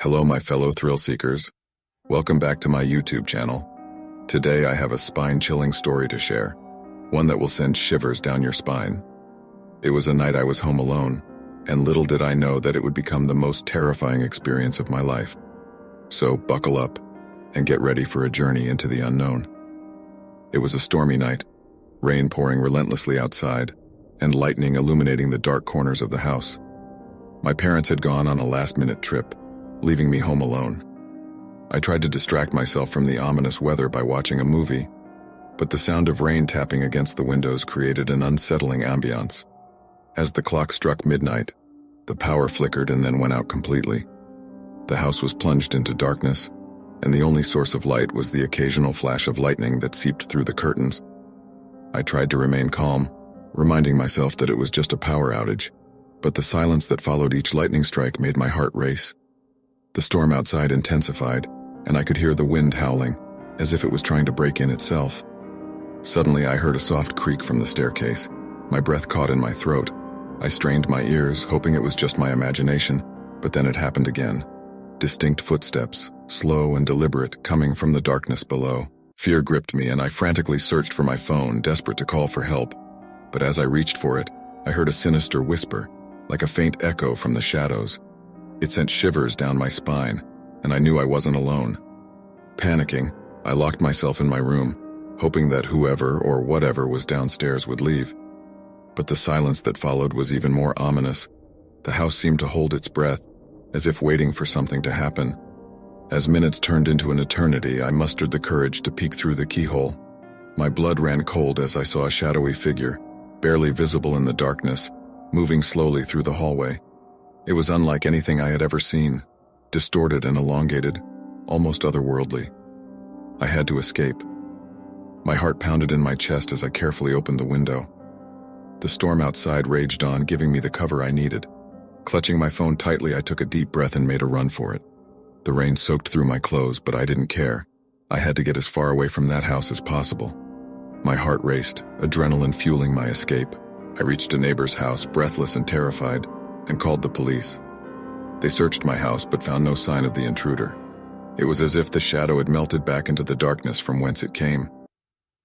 Hello, my fellow thrill seekers. Welcome back to my YouTube channel. Today I have a spine-chilling story to share, one that will send shivers down your spine. It was a night I was home alone, and little did I know that it would become the most terrifying experience of my life. So buckle up and get ready for a journey into the unknown. It was a stormy night, rain pouring relentlessly outside, and lightning illuminating the dark corners of the house. My parents had gone on a last-minute trip, leaving me home alone. I tried to distract myself from the ominous weather by watching a movie, but the sound of rain tapping against the windows created an unsettling ambiance. As the clock struck midnight, the power flickered and then went out completely. The house was plunged into darkness, and the only source of light was the occasional flash of lightning that seeped through the curtains. I tried to remain calm, reminding myself that it was just a power outage, but the silence that followed each lightning strike made my heart race. The storm outside intensified, and I could hear the wind howling, as if it was trying to break in itself. Suddenly, I heard a soft creak from the staircase. My breath caught in my throat. I strained my ears, hoping it was just my imagination, but then it happened again. Distinct footsteps, slow and deliberate, coming from the darkness below. Fear gripped me, and I frantically searched for my phone, desperate to call for help. But as I reached for it, I heard a sinister whisper, like a faint echo from the shadows. It sent shivers down my spine, and I knew I wasn't alone. Panicking, I locked myself in my room, hoping that whoever or whatever was downstairs would leave. But the silence that followed was even more ominous. The house seemed to hold its breath, as if waiting for something to happen. As minutes turned into an eternity, I mustered the courage to peek through the keyhole. My blood ran cold as I saw a shadowy figure, barely visible in the darkness, moving slowly through the hallway. It was unlike anything I had ever seen, distorted and elongated, almost otherworldly. I had to escape. My heart pounded in my chest as I carefully opened the window. The storm outside raged on, giving me the cover I needed. Clutching my phone tightly, I took a deep breath and made a run for it. The rain soaked through my clothes, but I didn't care. I had to get as far away from that house as possible. My heart raced, adrenaline fueling my escape. I reached a neighbor's house, breathless and terrified, and called the police. They searched my house but found no sign of the intruder. It was as if the shadow had melted back into the darkness from whence it came.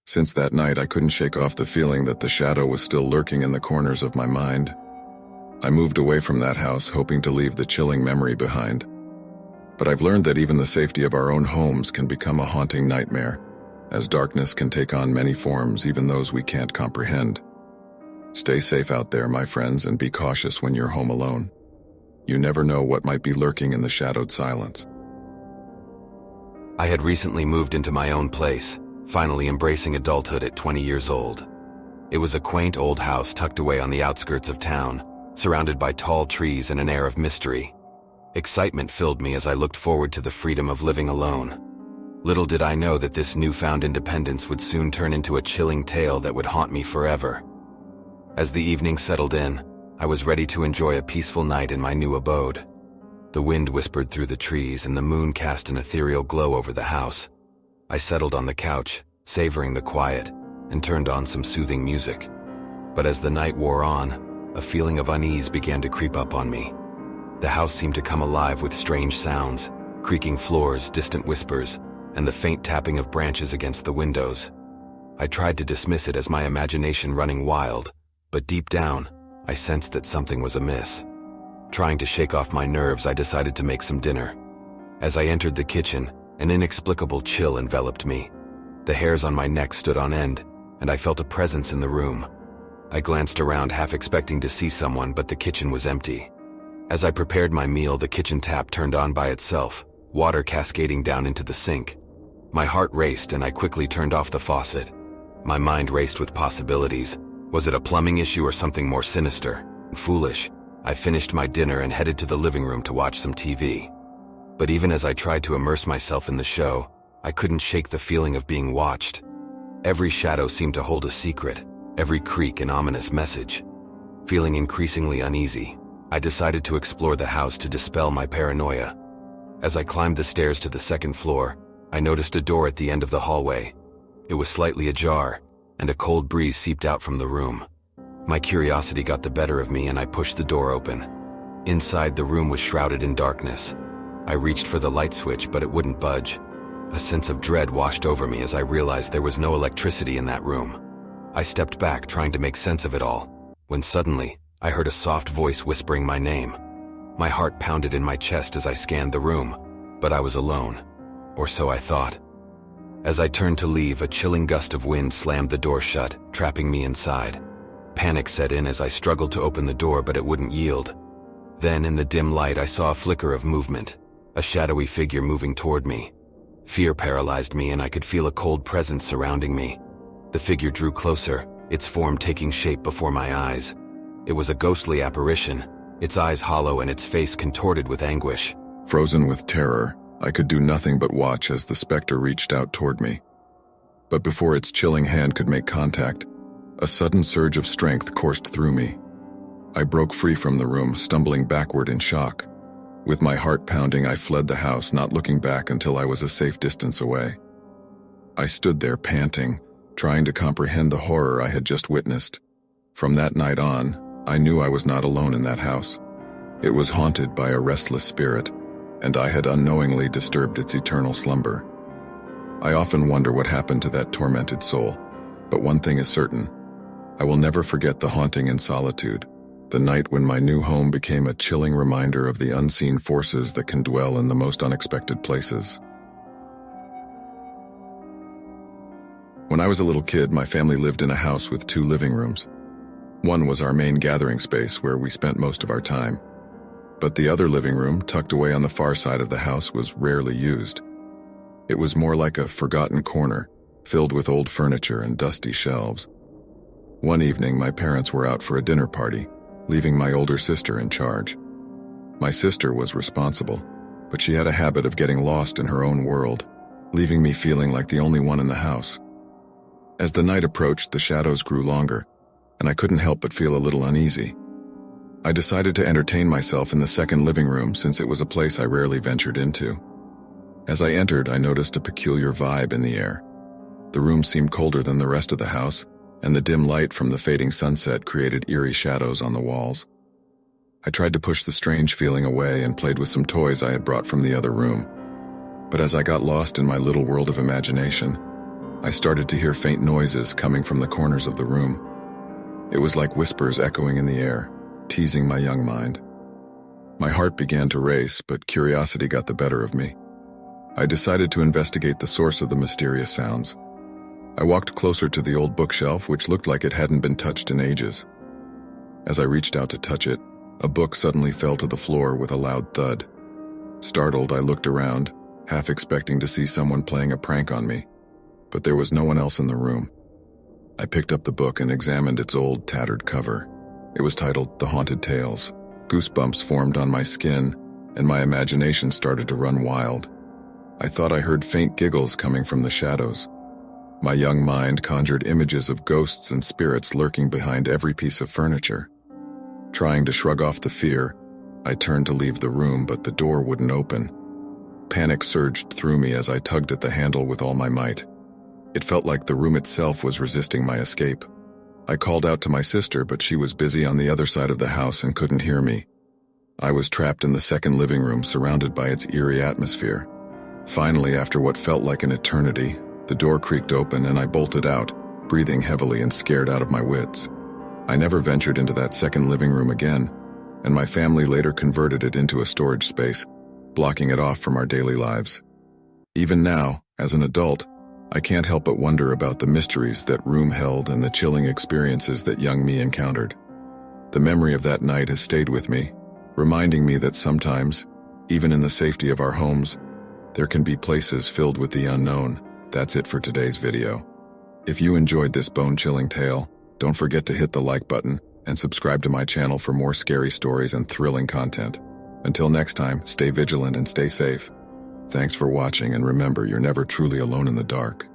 Since that night, I couldn't shake off the feeling that the shadow was still lurking in the corners of my mind. I moved away from that house, hoping to leave the chilling memory behind. But I've learned that even the safety of our own homes can become a haunting nightmare, as darkness can take on many forms, even those we can't comprehend. Stay safe out there, my friends, and be cautious when you're home alone. You never know what might be lurking in the shadowed silence. I had recently moved into my own place, finally embracing adulthood at 20 years old. It was a quaint old house tucked away on the outskirts of town, surrounded by tall trees and an air of mystery. Excitement filled me as I looked forward to the freedom of living alone. Little did I know that this newfound independence would soon turn into a chilling tale that would haunt me forever. As the evening settled in, I was ready to enjoy a peaceful night in my new abode. The wind whispered through the trees and the moon cast an ethereal glow over the house. I settled on the couch, savoring the quiet, and turned on some soothing music. But as the night wore on, a feeling of unease began to creep up on me. The house seemed to come alive with strange sounds, creaking floors, distant whispers, and the faint tapping of branches against the windows. I tried to dismiss it as my imagination running wild, but deep down, I sensed that something was amiss. Trying to shake off my nerves, I decided to make some dinner. As I entered the kitchen, an inexplicable chill enveloped me. The hairs on my neck stood on end, and I felt a presence in the room. I glanced around, half expecting to see someone, but the kitchen was empty. As I prepared my meal, the kitchen tap turned on by itself, water cascading down into the sink. My heart raced, and I quickly turned off the faucet. My mind raced with possibilities. Was it a plumbing issue or something more sinister? Foolish. I finished my dinner and headed to the living room to watch some TV. But even as I tried to immerse myself in the show, I couldn't shake the feeling of being watched. Every shadow seemed to hold a secret, every creak an ominous message. Feeling increasingly uneasy, I decided to explore the house to dispel my paranoia. As I climbed the stairs to the second floor, I noticed a door at the end of the hallway. It was slightly ajar, and a cold breeze seeped out from the room. My curiosity got the better of me and I pushed the door open. Inside, the room was shrouded in darkness. I reached for the light switch, but it wouldn't budge. A sense of dread washed over me as I realized there was no electricity in that room. I stepped back, trying to make sense of it all, when suddenly, I heard a soft voice whispering my name. My heart pounded in my chest as I scanned the room, but I was alone, or so I thought. As I turned to leave, a chilling gust of wind slammed the door shut, trapping me inside. Panic set in as I struggled to open the door, but it wouldn't yield. Then, in the dim light, I saw a flicker of movement, a shadowy figure moving toward me. Fear paralyzed me, and I could feel a cold presence surrounding me. The figure drew closer, its form taking shape before my eyes. It was a ghostly apparition, its eyes hollow and its face contorted with anguish. Frozen with terror, I could do nothing but watch as the specter reached out toward me. But before its chilling hand could make contact, a sudden surge of strength coursed through me. I broke free from the room, stumbling backward in shock. With my heart pounding, I fled the house, not looking back until I was a safe distance away. I stood there panting, trying to comprehend the horror I had just witnessed. From that night on, I knew I was not alone in that house. It was haunted by a restless spirit, and I had unknowingly disturbed its eternal slumber. I often wonder what happened to that tormented soul, but one thing is certain. I will never forget the haunting in solitude, the night when my new home became a chilling reminder of the unseen forces that can dwell in the most unexpected places. When I was a little kid, my family lived in a house with 2 living rooms. One was our main gathering space where we spent most of our time. But the other living room, tucked away on the far side of the house, was rarely used. It was more like a forgotten corner, filled with old furniture and dusty shelves. One evening, my parents were out for a dinner party, leaving my older sister in charge. My sister was responsible, but she had a habit of getting lost in her own world, leaving me feeling like the only one in the house. As the night approached, the shadows grew longer, and I couldn't help but feel a little uneasy. I decided to entertain myself in the second living room since it was a place I rarely ventured into. As I entered, I noticed a peculiar vibe in the air. The room seemed colder than the rest of the house, and the dim light from the fading sunset created eerie shadows on the walls. I tried to push the strange feeling away and played with some toys I had brought from the other room. But as I got lost in my little world of imagination, I started to hear faint noises coming from the corners of the room. It was like whispers echoing in the air, teasing my young mind. My heart began to race, but curiosity got the better of me. I decided to investigate the source of the mysterious sounds. I walked closer to the old bookshelf, which looked like it hadn't been touched in ages. As I reached out to touch it, a book suddenly fell to the floor with a loud thud. Startled, I looked around, half expecting to see someone playing a prank on me, but there was no one else in the room. I picked up the book and examined its old, tattered cover. It was titled The Haunted Tales. Goosebumps formed on my skin, and my imagination started to run wild. I thought I heard faint giggles coming from the shadows. My young mind conjured images of ghosts and spirits lurking behind every piece of furniture. Trying to shrug off the fear, I turned to leave the room, but the door wouldn't open. Panic surged through me as I tugged at the handle with all my might. It felt like the room itself was resisting my escape. I called out to my sister, but she was busy on the other side of the house and couldn't hear me. I was trapped in the second living room, surrounded by its eerie atmosphere. Finally, after what felt like an eternity, the door creaked open and I bolted out, breathing heavily and scared out of my wits. I never ventured into that second living room again, and my family later converted it into a storage space, blocking it off from our daily lives. Even now, as an adult, I can't help but wonder about the mysteries that room held and the chilling experiences that young me encountered. The memory of that night has stayed with me, reminding me that sometimes, even in the safety of our homes, there can be places filled with the unknown. That's it for today's video. If you enjoyed this bone-chilling tale, don't forget to hit the like button and subscribe to my channel for more scary stories and thrilling content. Until next time, stay vigilant and stay safe. Thanks for watching, and remember, you're never truly alone in the dark.